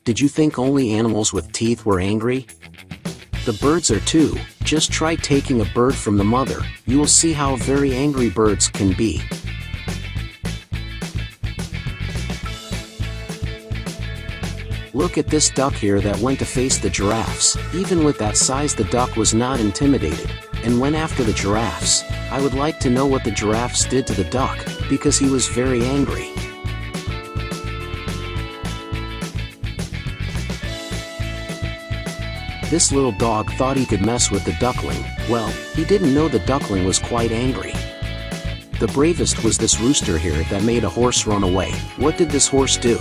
Did you think only animals with teeth were angry? The birds are too. Just try taking a bird from the mother, you will see how very angry birds can be. Look at this duck here that went to face the giraffes. Even with that size, the duck was not intimidated, and went after the giraffes. I would like to know what the giraffes did to the duck, because he was very angry. This little dog thought he could mess with the duckling. Well, he didn't know the duckling was quite angry. The bravest was this rooster here that made a horse run away. What did this horse do?